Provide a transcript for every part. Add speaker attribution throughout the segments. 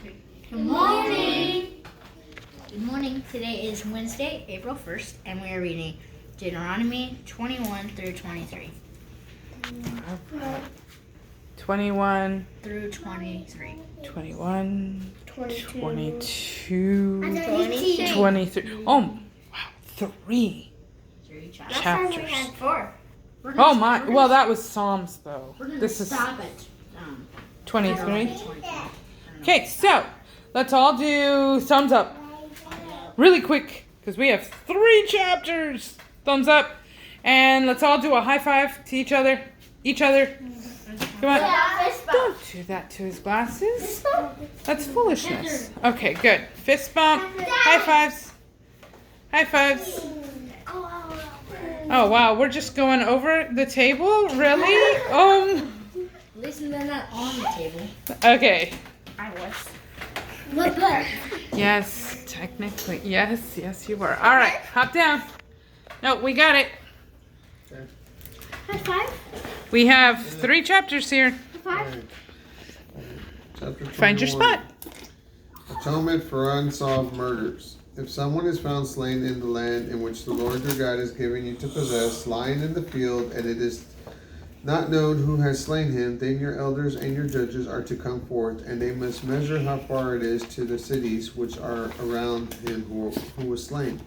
Speaker 1: Good morning. Good morning. Today is Wednesday, April 1st, and we are reading Deuteronomy 21 through 23.
Speaker 2: 21
Speaker 1: through 23.
Speaker 2: 21,
Speaker 3: 22,
Speaker 2: 23. Oh, wow, three
Speaker 1: Chapters.
Speaker 3: Last time we
Speaker 2: chapters.
Speaker 3: had 4.
Speaker 2: Oh my, well that was Psalms though.
Speaker 1: We're going to
Speaker 2: This is
Speaker 1: stop at
Speaker 2: 23.
Speaker 1: 23.
Speaker 2: Okay, so let's all do thumbs up really quick because we have 3 chapters. Thumbs up. And let's all do a high five to each other. Come on. Don't do that to his glasses. That's foolishness. Okay, good. Fist bump. High fives. High fives. Oh, wow. We're just going over the table? Really?
Speaker 1: At least they're not on the table.
Speaker 2: Okay.
Speaker 1: I was.
Speaker 3: What part?
Speaker 2: Yes, technically. Yes, you were. All right. Hop down. No, we got it.
Speaker 3: High five.
Speaker 2: We have 3 chapters here.
Speaker 3: High five.
Speaker 4: Chapter 21.
Speaker 2: Find your spot.
Speaker 4: Atonement for unsolved murders. If someone is found slain in the land in which the Lord your God is giving you to possess, lying in the field, and it is not known who has slain him, then your elders and your judges are to come forth, and they must measure how far it is to the cities which are around him who was slain.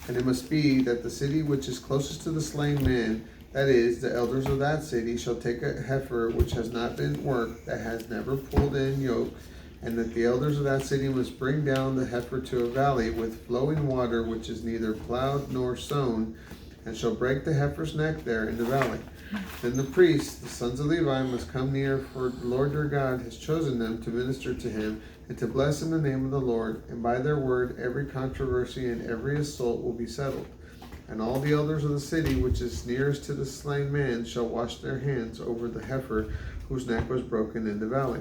Speaker 4: And it must be that the city which is closest to the slain man, that is, the elders of that city, shall take a heifer which has not been worked, that has never pulled in yoke, and that the elders of that city must bring down the heifer to a valley with flowing water, which is neither plowed nor sown, and shall break the heifer's neck there in the valley. Then the priests, the sons of Levi, must come near, for the Lord your God has chosen them to minister to him, and to bless in the name of the Lord, and by their word every controversy and every assault will be settled. And all the elders of the city which is nearest to the slain man shall wash their hands over the heifer whose neck was broken in the valley.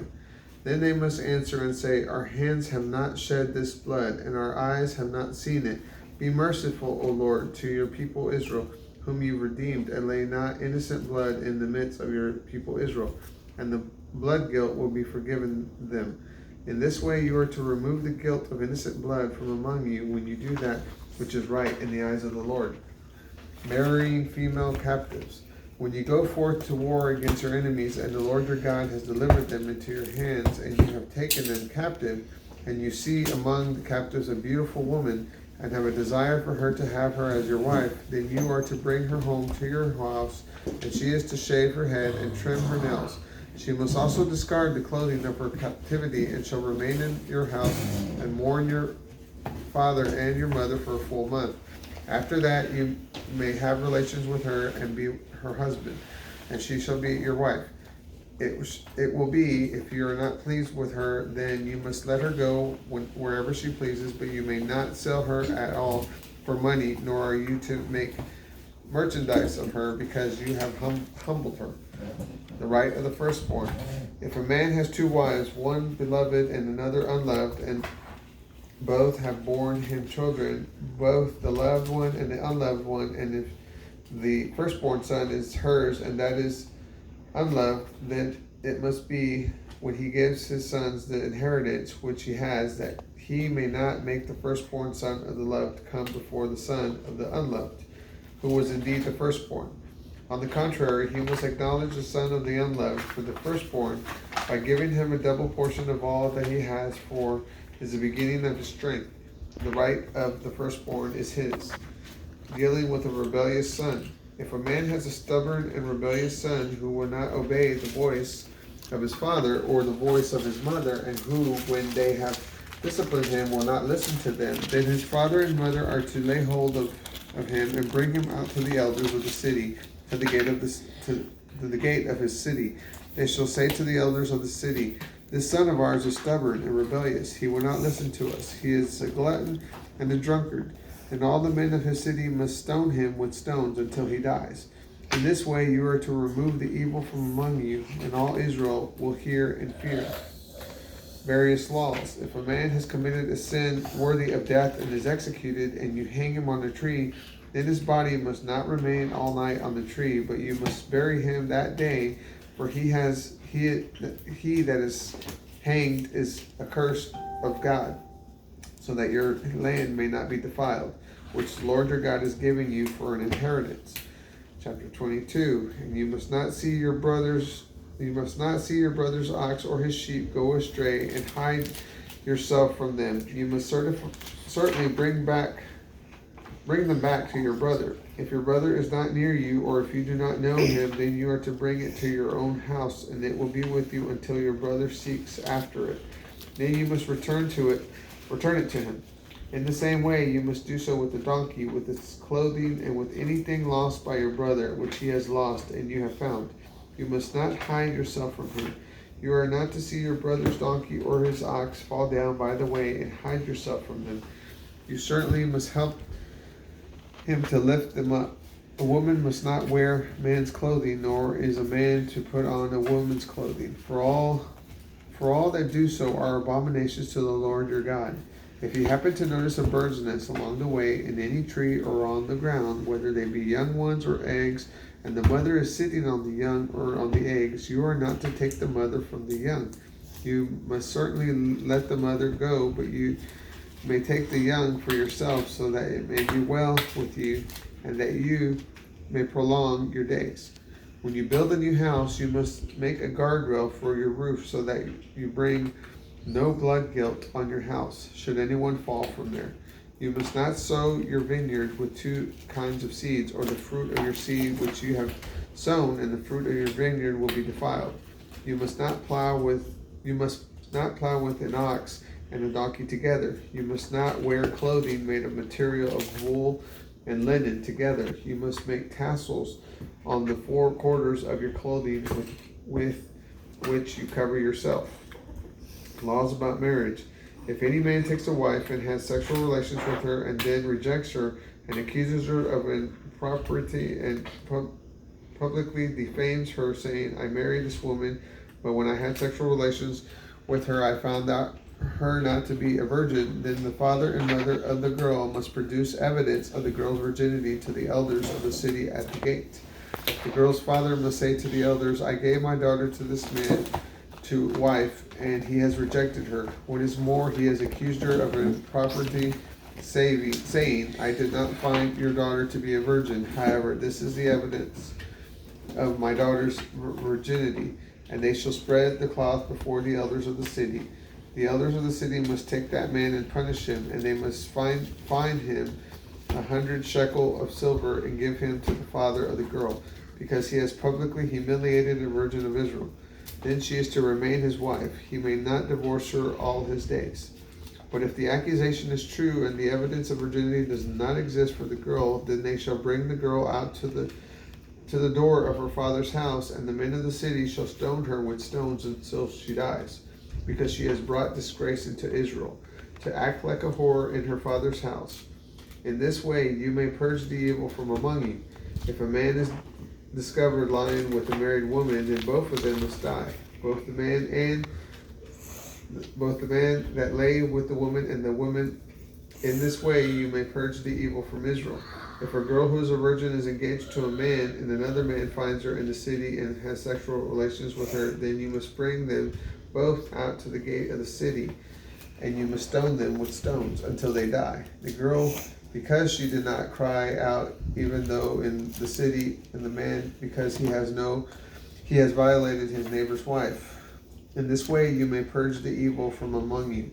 Speaker 4: Then they must answer and say, our hands have not shed this blood, and our eyes have not seen it. Be merciful, O Lord, to your people Israel, whom you redeemed, and lay not innocent blood in the midst of your people Israel, and the blood guilt will be forgiven them. In this way you are to remove the guilt of innocent blood from among you when you do that which is right in the eyes of the Lord. Marrying female captives. When you go forth to war against your enemies, and the Lord your God has delivered them into your hands, and you have taken them captive, and you see among the captives a beautiful woman, and have a desire for her to have her as your wife, then you are to bring her home to your house, and she is to shave her head and trim her nails. She must also discard the clothing of her captivity, and shall remain in your house, and mourn your father and your mother for a full month. After that you may have relations with her and be her husband, and she shall be your wife. It will be, if you are not pleased with her, then you must let her go wherever she pleases, but you may not sell her at all for money, nor are you to make merchandise of her, because you have humbled her. The right of the firstborn. If a man has 2 wives, one beloved and another unloved, and both have borne him children, both the loved one and the unloved one, and if the firstborn son is hers, and that is unloved, then it must be, when he gives his sons the inheritance which he has, that he may not make the firstborn son of the loved come before the son of the unloved, who was indeed the firstborn. On the contrary, he must acknowledge the son of the unloved for the firstborn by giving him a double portion of all that he has, for is the beginning of his strength. The right of the firstborn is his. Dealing with a rebellious son. If a man has a stubborn and rebellious son who will not obey the voice of his father or the voice of his mother, and who, when they have disciplined him, will not listen to them, then his father and mother are to lay hold of him and bring him out to the elders of the city, to the gate of the gate of his city. They shall say to the elders of the city, this son of ours is stubborn and rebellious. He will not listen to us. He is a glutton and a drunkard. And all the men of his city must stone him with stones until he dies. In this way you are to remove the evil from among you, and all Israel will hear and fear. Various laws. If a man has committed a sin worthy of death and is executed, and you hang him on a tree, then his body must not remain all night on the tree, but you must bury him that day, for he that is hanged is accursed of God, so that your land may not be defiled, which the Lord your God is giving you for an inheritance. Chapter 22. And you must not see your brother's ox or his sheep go astray, and hide yourself from them. You must certainly bring them back to your brother. If your brother is not near you, or if you do not know him, then you are to bring it to your own house, and it will be with you until your brother seeks after it. Then you must return it to him. In the same way, you must do so with the donkey, with its clothing, and with anything lost by your brother, which he has lost and you have found. You must not hide yourself from him. You are not to see your brother's donkey or his ox fall down by the way and hide yourself from them. You certainly must help him to lift them up. A woman must not wear man's clothing, nor is a man to put on a woman's clothing. For all that do so are abominations to the Lord your God. If you happen to notice a bird's nest along the way, in any tree or on the ground, whether they be young ones or eggs, and the mother is sitting on the young or on the eggs, you are not to take the mother from the young. You must certainly let the mother go, but you may take the young for yourself, so that it may be well with you, and that you may prolong your days. When you build a new house, you must make a guardrail for your roof, so that you bring no blood guilt on your house, should anyone fall from there. You must not sow your vineyard with two kinds of seeds, or the fruit of your seed which you have sown, and the fruit of your vineyard will be defiled. You must not plow with an ox and a donkey together. You must not wear clothing made of material of wool and linen together. You must make tassels on the four quarters of your clothing with which you cover yourself. Laws about marriage. If any man takes a wife and has sexual relations with her, and then rejects her and accuses her of impropriety and publicly defames her, saying, I married this woman, but when I had sexual relations with her, I found out her not to be a virgin, then the father and mother of the girl must produce evidence of the girl's virginity to the elders of the city at the gate. The girl's father must say to the elders, I gave my daughter to this man to wife, and he has rejected her. What is more, he has accused her of impropriety, saying, I did not find your daughter to be a virgin. However, this is the evidence of my daughter's virginity. And they shall spread the cloth before the elders of the city. The elders of the city must take that man and punish him, and they must fine him 100 shekel of silver, and give him to the father of the girl, because he has publicly humiliated a virgin of Israel. Then she is to remain his wife. He may not divorce her all his days. But if the accusation is true, and the evidence of virginity does not exist for the girl, then they shall bring the girl out to the door of her father's house, and the men of the city shall stone her with stones until she dies, because she has brought disgrace into Israel, to act like a whore in her father's house. In this way you may purge the evil from among you. If a man is discovered lying with a married woman, then both of them must die, both the man that lay with the woman and the woman. In this way you may purge the evil from Israel. If a girl who is a virgin is engaged to a man, and another man finds her in the city and has sexual relations with her, then you must bring them both out to the gate of the city, and you must stone them with stones until they die. The girl, because she did not cry out, even though in the city, and the man, because he has violated his neighbor's wife. In this way you may purge the evil from among you.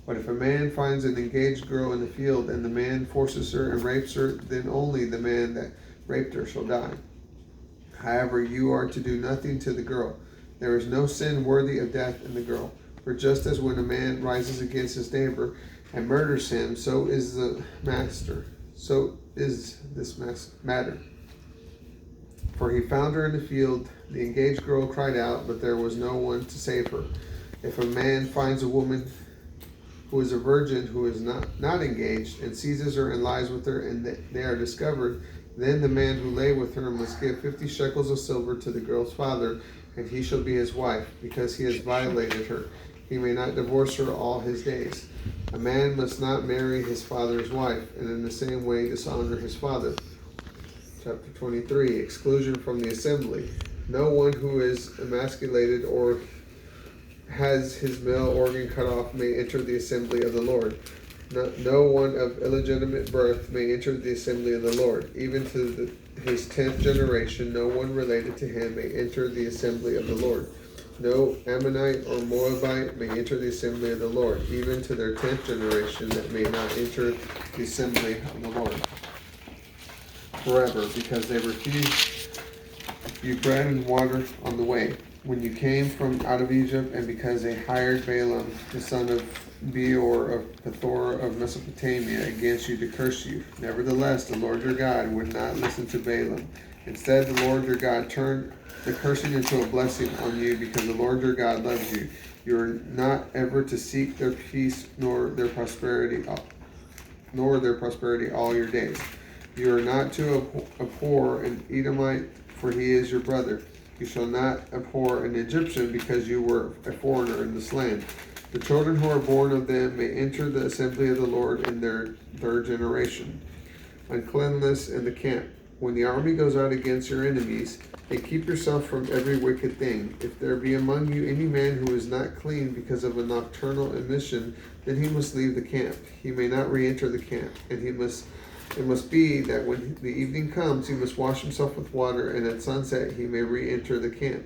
Speaker 4: But if a man finds an engaged girl in the field, and the man forces her and rapes her, then only the man that raped her shall die. However, you are to do nothing to the girl. There is no sin worthy of death in the girl. For just as when a man rises against his neighbor and murders him, so is this matter. For he found her in the field. The engaged girl cried out, but there was no one to save her. If a man finds a woman who is a virgin, who is not engaged, and seizes her and lies with her, and they are discovered, then the man who lay with her must give 50 shekels of silver to the girl's father, and he shall be his wife, because he has violated her. He may not divorce her all his days. A man must not marry his father's wife, and in the same way dishonor his father. Chapter 23, exclusion from the assembly. No one who is emasculated or has his male organ cut off may enter the assembly of the Lord. No one of illegitimate birth may enter the assembly of the Lord. Even to his 10th generation, no one related to him may enter the assembly of the Lord. No Ammonite or Moabite may enter the assembly of the Lord. Even to their 10th generation, that may not enter the assembly of the Lord forever, because they refused you bread and water on the way when you came from out of Egypt, and because they hired Balaam the son of Beor of Pethor of Mesopotamia against you to curse you. Nevertheless, the Lord your God would not listen to Balaam. Instead, the Lord your God turned the cursing into a blessing on you, because the Lord your God loves you. You are not ever to seek their peace nor their prosperity all your days. You are not to abhor an Edomite, for he is your brother. You shall not abhor an Egyptian, because you were a foreigner in this land. The children who are born of them may enter the assembly of the Lord in their third generation. Uncleanness in the camp. When the army goes out against your enemies, and keep yourself from every wicked thing. If there be among you any man who is not clean because of a nocturnal emission, then he must leave the camp. He may not re-enter the camp, and it must be that when the evening comes, he must wash himself with water, and at sunset he may re-enter the camp.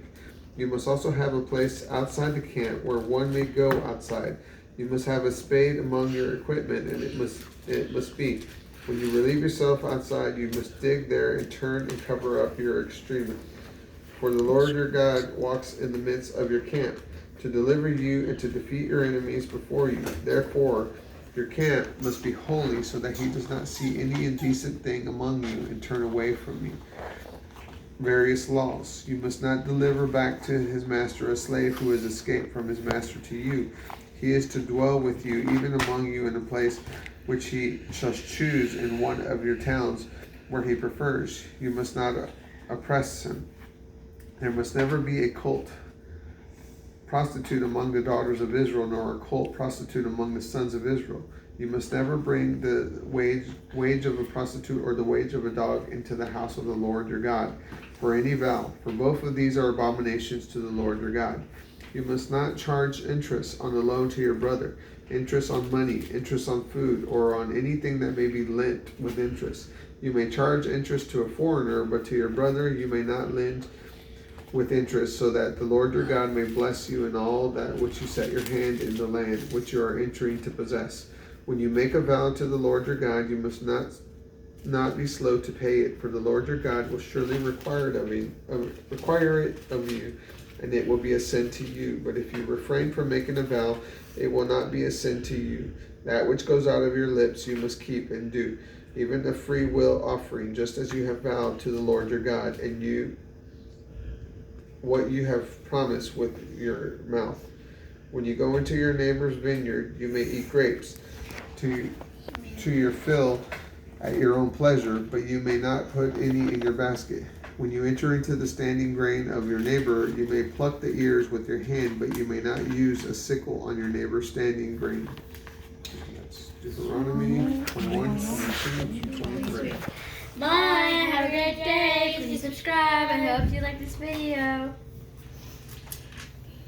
Speaker 4: You must also have a place outside the camp where one may go outside. You must have a spade among your equipment, and it must be, when you relieve yourself outside, you must dig there and turn and cover up your extremity. For the Lord your God walks in the midst of your camp, to deliver you and to defeat your enemies before you. Therefore, your camp must be holy, so that he does not see any indecent thing among you and turn away from you. Various laws. You must not deliver back to his master a slave who has escaped from his master to you. He is to dwell with you, even among you, in a place which he shall choose in one of your towns where he prefers. You must not oppress him. There must never be a cult prostitute among the daughters of Israel, nor a cult prostitute among the sons of Israel. You must never bring the wage of a prostitute or the wage of a dog into the house of the Lord your God for any vow, for both of these are abominations to the Lord your God. You must not charge interest on a loan to your brother, interest on money, interest on food, or on anything that may be lent with interest. You may charge interest to a foreigner, but to your brother you may not lend with interest, so that the Lord your God may bless you in all that which you set your hand in the land which you are entering to possess. When you make a vow to the Lord your God, you must not be slow to pay it, for the Lord your God will surely require it of you, and it will be a sin to you. But if you refrain from making a vow, it will not be a sin to you. That which goes out of your lips you must keep and do, even a free will offering, just as you have vowed to the Lord your God, and what you have promised with your mouth. When you go into your neighbor's vineyard, you may eat grapes to your fill at your own pleasure, but you may not put any in your basket. When you enter into the standing grain of your neighbor, you may pluck the ears with your hand, but you may not use a sickle on your neighbor's standing grain. That's Deuteronomy 21, 22, 23.
Speaker 3: Bye. Have a great day. Please subscribe. I hope you like this video.